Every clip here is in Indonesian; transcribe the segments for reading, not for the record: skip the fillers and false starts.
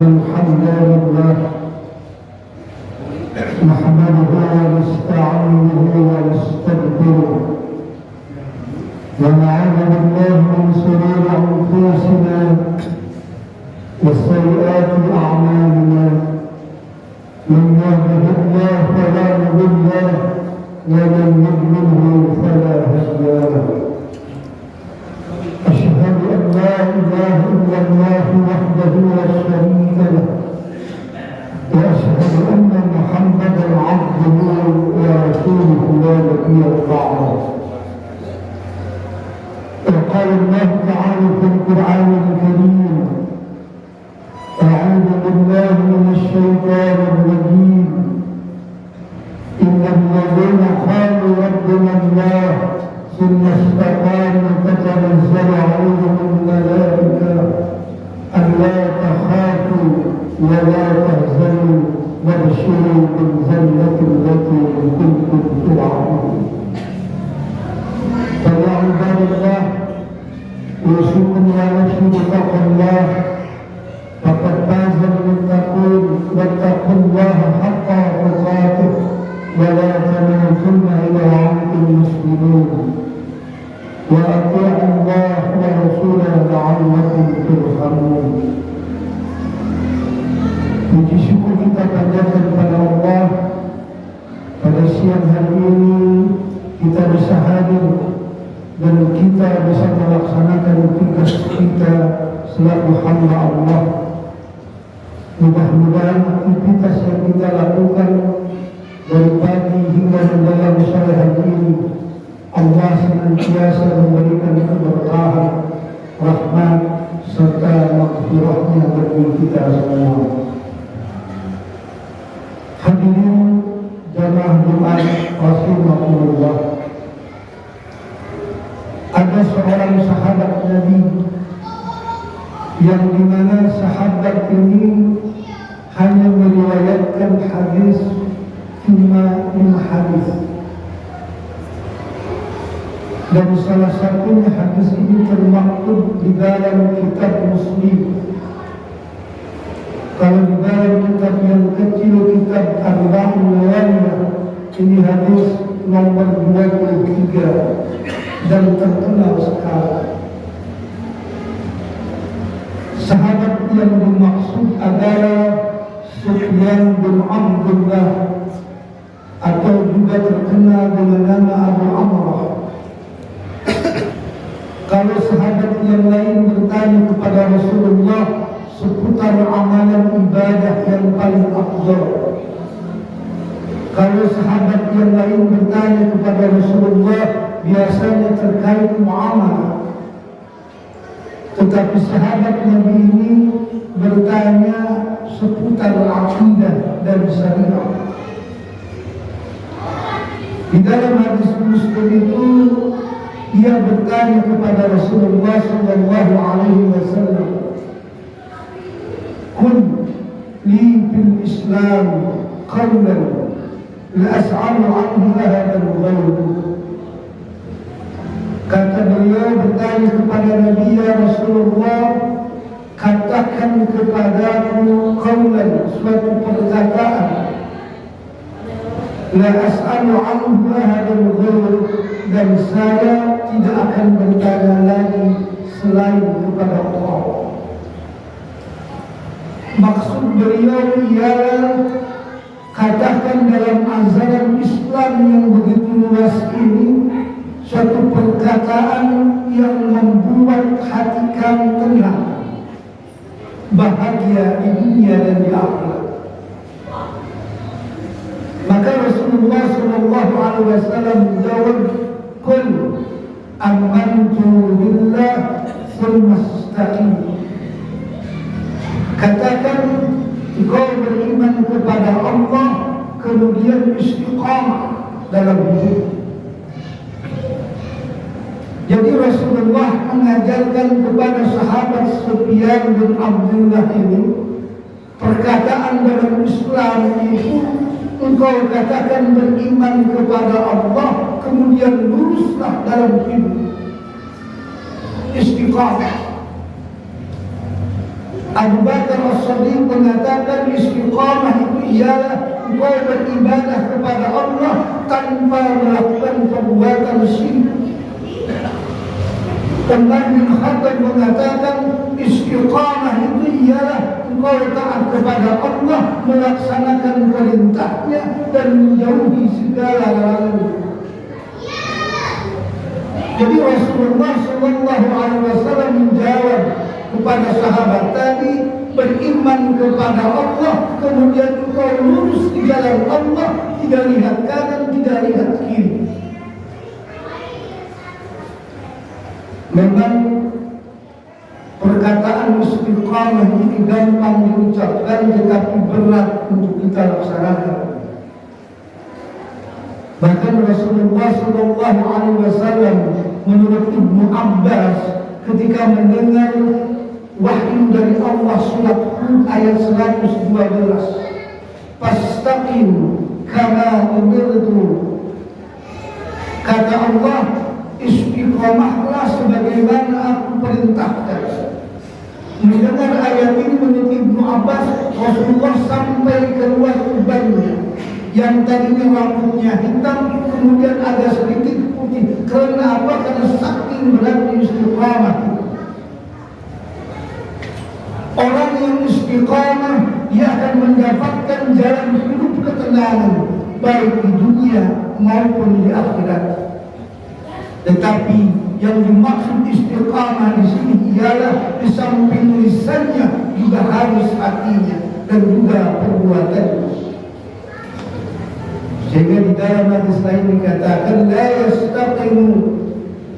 الحمد لله نحمده ونستعينه ونستغفره ونعوذ بالله من شرور انفسنا وسيئات اعمالنا من يهده الله فلا مضل له ومن يضلل فلا هادي له أشهد أن لا إله إلا الله وحده لا شريك له وأشهد أن محمدا عبده ورسوله لا نبي بعده وقال الله تعالى في القرآن الكريم أعوذ بالله من الشيطان الرجيم إن الذين قالوا ربنا الله ثم استقاموا تتنزل عليهم الملائكة ألا تخافوا ولا تحزنوا وابشروا بالجنة التي كنتم توعدون. فيا عباد الله أوصيكم ونفسي بتقوى الله فقد فاز المتقون واتقوا الله حق تقاته ولا تموتن إلا وأنتم مسلمون وأطيعوا الله ورسوله لعلكم ترحمون. Puji syukur kita panjatkan kepada Allah. Pada siang hari ini kita bisa hadir dan kita bisa melaksanakan tugas kita selaku hamba Allah. Mudah-mudahan aktivitas yang kita lakukan dari pagi hingga menjelang sore hari ini Allah senantiasa memberikan keberkahan, rahmat serta maghfirahnya bagi kita semua. Hadirin jamaah Jumat rahimakumullah. Ada seorang sahabat Nabi yang dimana sahabat ini hanya meriwayatkan hadis cuma 5 hadis. Dan salah satunya hadis ini termaktub di dalam kitab Muslim. Kalau di dalam kitab yang kecil, kitab Arba'un Nawawiyah, ini hadis nomor 23 dan terkenal sekali. Sahabat yang dimaksud adalah Sufyan bin Abdullah atau juga terkenal dengan nama Abu Amrah. Kalau sahabat yang lain bertanya kepada Rasulullah seputar amalan ibadah yang paling afdal, kalau sahabat yang lain bertanya kepada Rasulullah biasanya terkait muamalah, tetapi sahabat Nabi ini bertanya seputar akidah dan syariat. Di dalam hadis Muslim itu dia bertanya kepada Rasulullah sallallahu alaihi wasallam, "Qul li fil Islam qawlan la as'alu anhu ahadan ghayruh." Kata beliau bertanya kepada Nabi, "Ya Rasulullah, katakan kepadaku qawlan, suatu perkataan, la as'alu anhu ahadan ghayruh, dan saya tidak akan bertanya lagi selain kepada Allah." Maksud beliau ialah katakan dalam ajaran Islam yang begitu luas ini suatu perkataan yang membuat hati kamu tenang, bahagia di dunia dan di akhirat. Maka Rasulullah sallallahu alaihi wasallam menjawab, "Qul amantu billah tsumma istaqim." Katakan engkau beriman kepada Allah kemudian istiqamah dalam hidup. Jadi Rasulullah mengajarkan kepada sahabat Sufyan bin Abdullah ini perkataan dalam Islam itu engkau katakan beriman kepada Allah kemudian luruslah dalam hidup, istiqamah. Abu Bakar As-Siddiq ialah engkau beribadah kepada Allah tanpa melakukan perbuatan syirik. Umar bin Khattab mengatakan istiqamah itu ialah engkau taat kepada Allah, melaksanakan perintahnya dan menjauhi segala larangan. Jadi Rasulullah SAW menjawab kepada sahabat tadi, beriman kepada Allah, kemudian engkau lurus di jalan Allah, tidak lihat kanan, tidak lihat kiri. Memang perkataan istiqamah ini gampang diucapkan tetapi berat untuk kita laksanakan. Bahkan Rasulullah SAW menurut Ibnu Abbas ketika mendengar wahyu dari Allah surat Hud ayat 112, fastaqim kama umirtu, kata Allah, istiqamahlah sebagaimana aku perintahkan. Mendengar ayat ini menurut Ibnu Abbas, Rasulullah sampai keluar ubannya yang tadinya rambutnya hitam kemudian agak sedikit putih. Karena apa? Karena saking beratnya istiqamah. Orang yang istiqamah dia akan mendapatkan jalan hidup ketenangan baik di dunia maupun di akhirat. Tetapi yang dimaksud istiqamah di sini ialah di samping lisannya juga harus hatinya dan juga perbuatannya. Sehingga di dalam hadis lain dikatakan la yastaqimu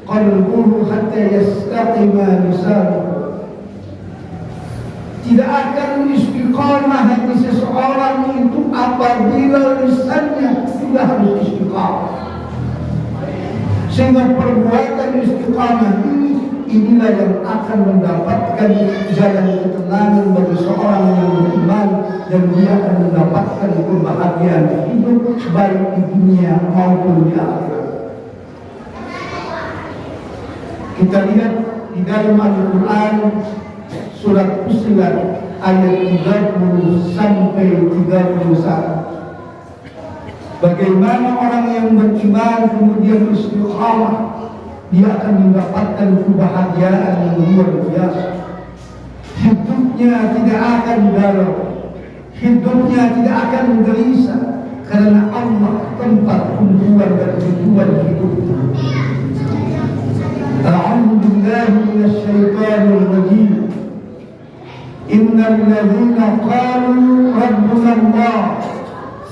qalbuhu hatta yastaqima lisanuhu. Tidak akan istiqamah hati seseorang itu apabila lisannya juga harus istiqamah. Sehingga perbuatan istiqamah inilah yang akan mendapatkan jalan ketenangan bagi seorang yang beriman, dan dia akan mendapatkan kebahagiaan hidup baik di dunia maupun di akhirat. Kita lihat di dalam Al-Quran surat Fussilat ayat 30 sampai 31. Bagaimana orang yang beriman kemudian istiqamah, dia akan mendapatkan kebahagiaan yang luar biasa. Hidupnya tidak akan galau, hidupnya tidak akan gelisah, karena Allah tempat tumpuan dan tujuan hidupnya. A'udzu billahi minasy syaithanir rajim. Innal ladzina qalu rabbuna Allah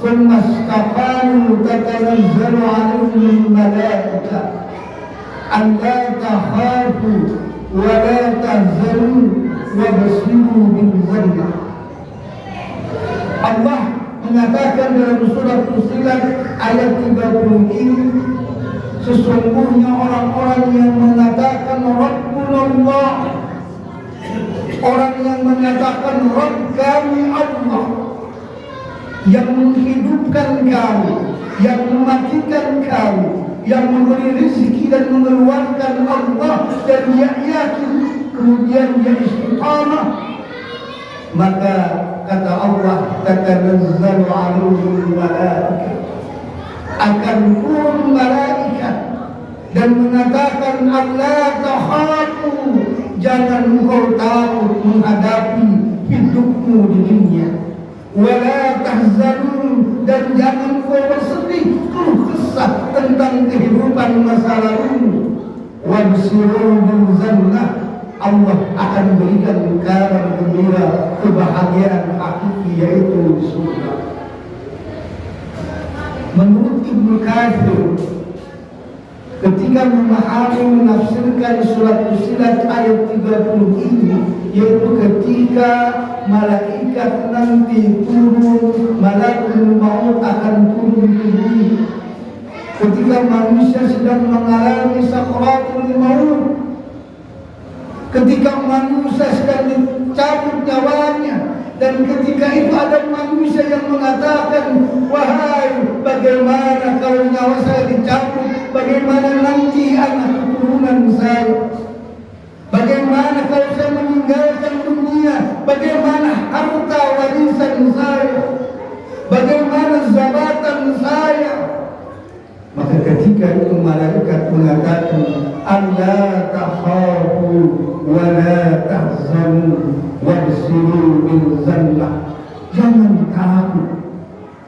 thumma istaqamu tatanazzalu 'alaihimul malaikah alla takhafu wa la tahzanu wa basiru bil jannah. Allah mengatakan dalam surat Fussilat ayat 30 ini, sesungguhnya orang-orang yang mengatakan Rabbuna Allah, orang yang mengatakan Rabb kami Allah, yang menghidupkan kami, yang mematikan kami, yang memberi rezeki dan mengeluarkan Allah, dan dia yakin kemudian dia istiqamah, maka kata Allah tatanazzalu 'alaihimul malaikah, akan turun malaikat dan mengatakan Allah takhafu, jangan engkau takut menghadapi hidupmu di dunia, wala tahzanun, dan jangan engkau bersedih keluh kesah tentang kehidupan masa lalu, wabshiru bil jannah, Allah akan berikan kabar gembira kebahagiaan hakiki yaitu di surga. Menurut Ibnu Katsir, ketika memahami menafsirkan surat Fussilat ayat 30 ini, yaitu ketika malaikat nanti turun, malakul maut akan turun ke bumi, ketika manusia sedang mengalami sakaratul maut, ketika manusia sedang dicabut nyawanya, dan ketika itu ada manusia yang mengatakan, wahai, bagaimana kalau nyawa saya dicabut, bagaimana nanti anak keturunan saya, bagaimana kalau saya meninggalkan dunia, bagaimana harta warisan saya. itu malaikat mengatakan alla takhafu wa la tahzanu wabshiru bil jannah, jangan takut,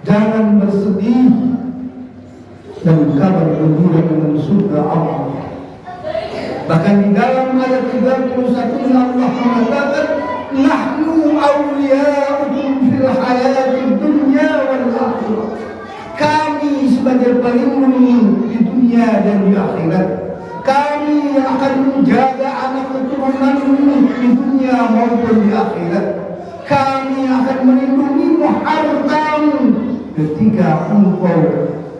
jangan bersedih, dan kabar gembira dengan surga Allah. Bahkan di dalam ayat 31 Allah mengatakan nahnu awliya'ukum fil hayatid dunya wal akhirah, kami sebagai pelindung di dunia dan di akhirat, kami yang akan menjaga anak keturunanmu di dunia maupun di akhirat, kami akan melindungimu hartamu ketika engkau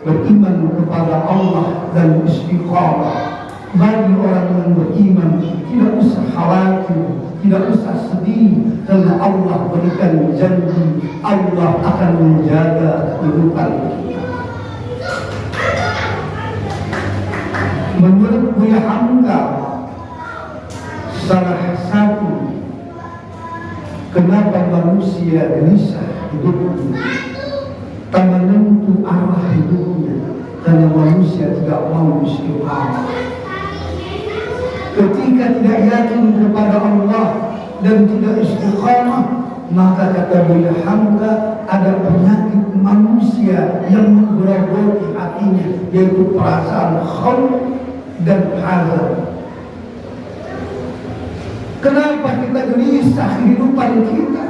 beriman kepada Allah dan istiqamah. Bagi orang yang beriman tidak usah khawatir, tidak usah sedih, karena Allah berikan janji Allah akan menjaga kehidupan kita. Menurut Buya Hamka, salah satu kenapa manusia gelisah hidupnya, tak menentu arah hidupnya, karena manusia tidak mau istiqamah. Ketika tidak yakin kepada Allah dan tidak istiqamah, maka kata Buya Hamka ada penyakit manusia yang menggerogoti hatinya, yaitu perasaan khauf dan hazard. Kenapa kita gelisah kehidupan kita?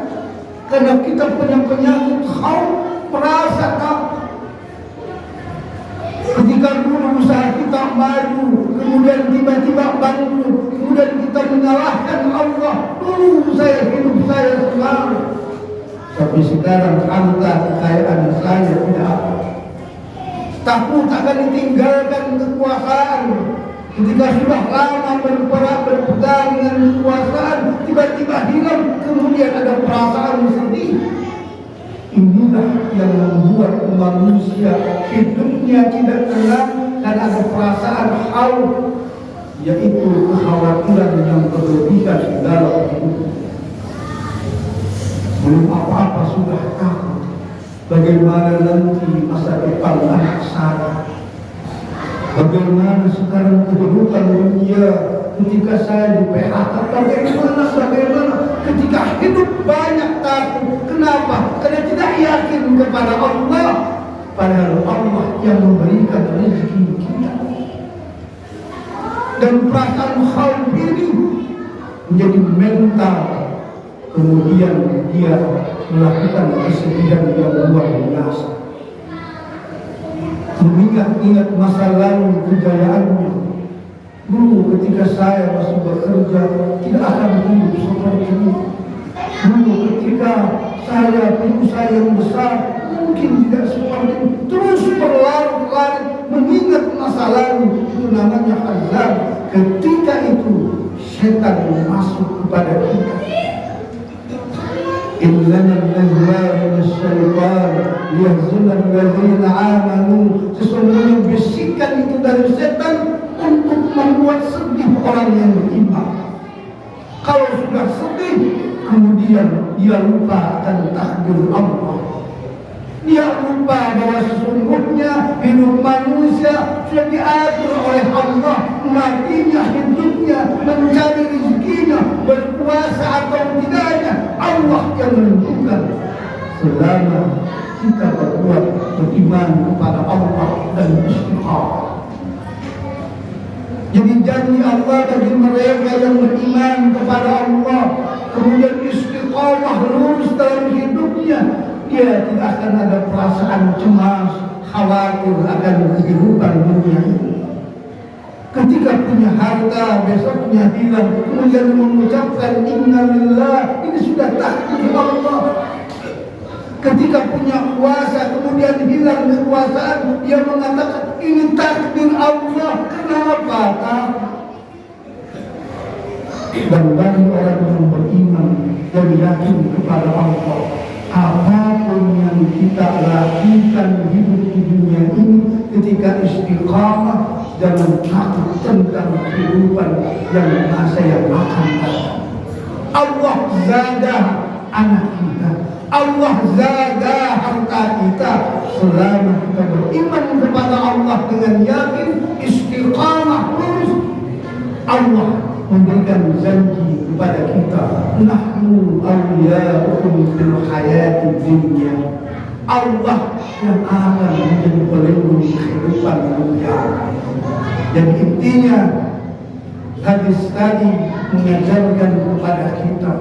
Karena kita punya penyakit khauf, merasa takut. Ketika dulu usaha kita maju, kemudian tiba-tiba bangkrut, kemudian kita menyalahkan Allah, dulu saya hidup saya selalu. Tapi sekarang harta kekayaan saya tidak ada. Takut akan ditinggalkan kekuasaan. Ketika sudah lama berpegang dengan kekuasaan, tiba-tiba hilang, kemudian ada perasaan sedih. Inilah yang membuat manusia hidupnya tidak tenang dan ada perasaan khauf, yaitu kekhawatiran yang berlebihan di dalam hidupnya. Belum apa-apa sudah takut. Bagaimana nanti masa depan anak saya? Bagaimana sekarang kehidupan dunia ketika saya di PHK? Bagaimana ketika hidup banyak takut? Kenapa? Karena tidak yakin kepada Allah. Padahal Allah yang memberikan rezeki kita. Dan perasaan khauf ini menjadi mental. Kemudian dia melakukan kesedihan yang luar biasa. Mengingat-ingat masa lalu kejayaannya. Dulu ketika saya masih bekerja tidak akan hidup seperti ini. Dulu ketika saya usaha yang besar mungkin tidak seperti ini. Terus berlarut-larut mengingat masa lalu, itu namanya hazard. Ketika itu setan masuk kepada kita. Innana nazwana syaitan yahzunal ladzina amanu, sesungguhnya bisikan itu dari setan untuk membuat sedih orang yang beriman. Kalau sudah sedih, kemudian dia lupa akan takdir Allah. Dia lupa bahwa sesungguhnya hidup manusia sudah diatur oleh Allah, matinya, hidupnya, mencari rezekinya, berpuasa atau tidaknya, Allah yang menentukan. Selama kita berbuat beriman kepada Allah dan istiqamah. Jadi janji Allah bagi mereka yang beriman kepada Allah, kemudian istiqamah lurus dalam hidupnya, dia tidak akan ada perasaan cemas, khawatir akan kehidupan dunia ini. Ketika punya harta, besoknya hilang, kemudian mengucapkan inna lillah, ini sudah takdir Allah. Ketika punya kuasa, kemudian hilang kekuasaan, dia mengatakan ini takdir Allah. Kenapa? Dan bagi orang yang beriman dan yakin kepada Allah, apapun yang kita lakukan hidup di dunia ini, ketika istiqamah, jangan takut tentang kehidupan yang masa yang akan datang. Allah jaga anak kita, Allah jaga harta kita selama kita beriman kepada Allah dengan yakin, istiqamah lurus. Allah memberikan janji kepada kita, nahnu awliya'ukum fil hayati dunya. Allah yang akan menjadi pelindung kehidupan dunia. Jadi intinya hadis tadi mengajarkan kepada kita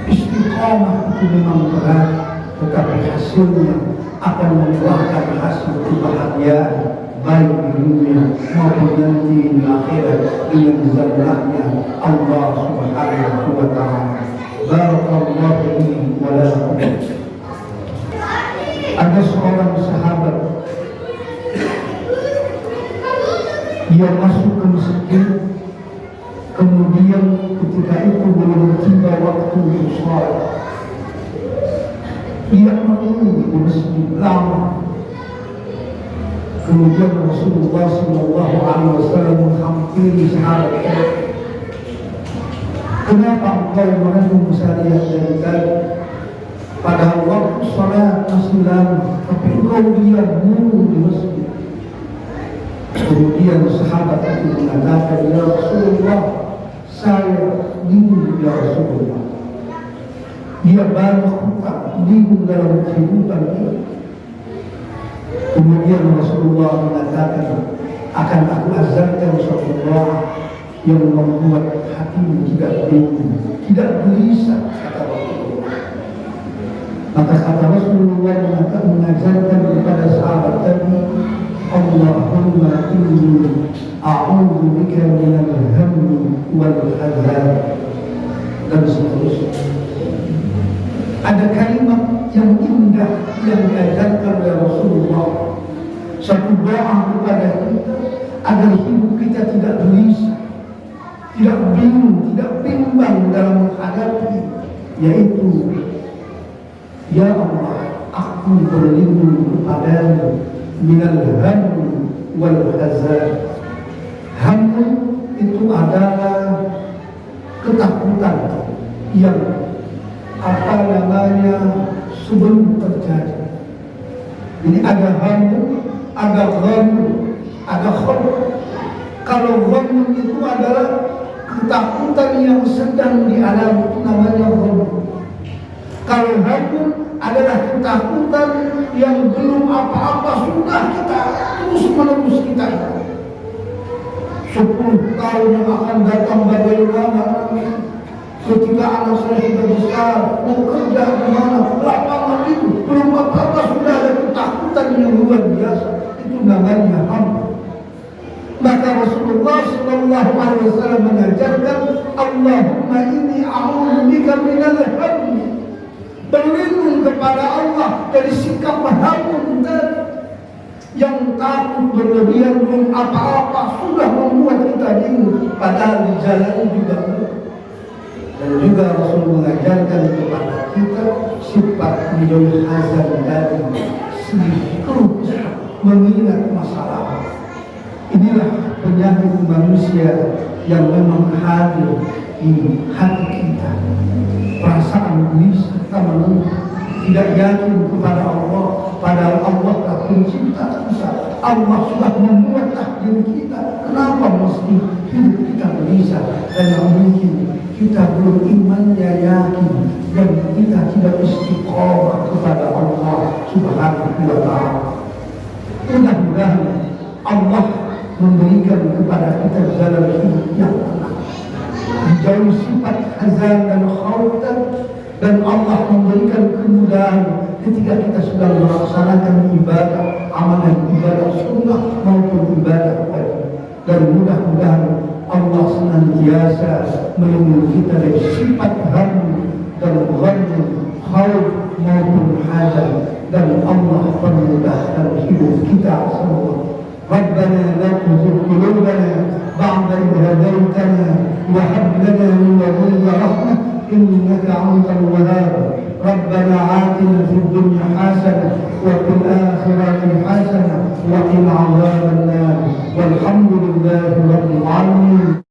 istiqamah itu memang berat, tetapi hasilnya akan membuahkan hasil kebahagiaan baik di dunia maupun nanti di akhirat dengan zallahnya Allah Subhanahu wa ta'ala. Barakallahu li wa lakum. Ada seorang sahabat dia masuk ke masjid, kemudian ketika itu belum tiba waktu sholat, dia menunggu di masjid lama. Kemudian Rasulullah Sallallahu Alaihi Wasallam menghampiri sahabatnya, kenapa engkau menunggu saya dari tadi? Pada waktu sholat masih lama, tapi engkau diam dulu di masjid. Kemudian sahabat itu mengatakan, ya Rasulullah, saya bingung ya Rasulullah. Dia banyak hutang, bingung dalam kehidupan ini. Kemudian Rasulullah mengatakan, akan aku azankan suatu doa yang membuat hatimu tidak bingung, tidak gelisah, kata Rasulullah. Maka kata Rasulullah mengajarkan kepada sahabat tadi, Allahumma inni a'udzu bika minal hammi wal hazan, dan seterusnya. Ada kalimat yang indah yang diajarkan oleh Rasulullah, satu doa kepada kita agar hidup kita tidak gelisah, tidak bingung, tidak bimbang dalam menghadapi, yaitu ya Allah, aku berlindung kepadamu minal hammi wal hazan. Hammu itu adalah ketakutan yang sebelum terjadi. Ini ada hammu, ada ghammu, ada khauf. Kalau ghammu itu adalah ketakutan yang sedang dialami, itu namanya ghammu. Kalau hammu adalah ketakutan yang belum apa-apa, sudah kita terus menerus kita. 10 tahun yang akan datang bagaimana ketika anak saya sudah besar, mau kerja di mana, lapangan itu belum apa-apa, sudah ada ketakutan yang luar biasa. Itu namanya hammu. Maka Rasulullah Sallallahu Alaihi Wasallam mengajarkan, Allahumma inni a'udzu bika minal hammi, berlindung kepada Allah dari sikap hammu yang takut berlebihan, belum apa-apa sudah membuat kita bingung, padahal di jalan juga. Dan juga Rasul mengajarkan kepada kita sifat menjauhi hazan dari sedih, mengingat masalah. Inilah penyakit manusia yang memang hadir di hati kita. Perasaan gelisah, kita menunggu, tidak yakin kepada Allah, padahal Allah telah pencipta kita. Allah sudah membuat takdir kita. Kenapa mesti hidup kita gelisah? Dan yang mungkin kita belum imannya yakin, dan kita tidak istiqomah kepada Allah Subhanahu wa ta'ala. Mudah-mudahan Allah memberikan kepada kita jalan hidup yang tenang, dijauhi sifat hazan dan khauf, dan Allah memberikan kemudahan ketika kita sedang melaksanakan ibadah, amalan ibadah sunnah maupun ibadah wajib. Dan mudah-mudahan Allah senantiasa melindungi kita dari sifat hammu dan ghammu, khauf maupun hazan, dan Allah permudahkan hidup kita semua. Rabbana la tuzigh qulubana ba'da idh hadaytana wa hab lana min ladunka rahmah innaka antal wahhab. Rabbana atina fid dunya hasanah wa fil akhirati hasanah wa qina 'adzaban nar. Walhamdulillahi rabbil alamin.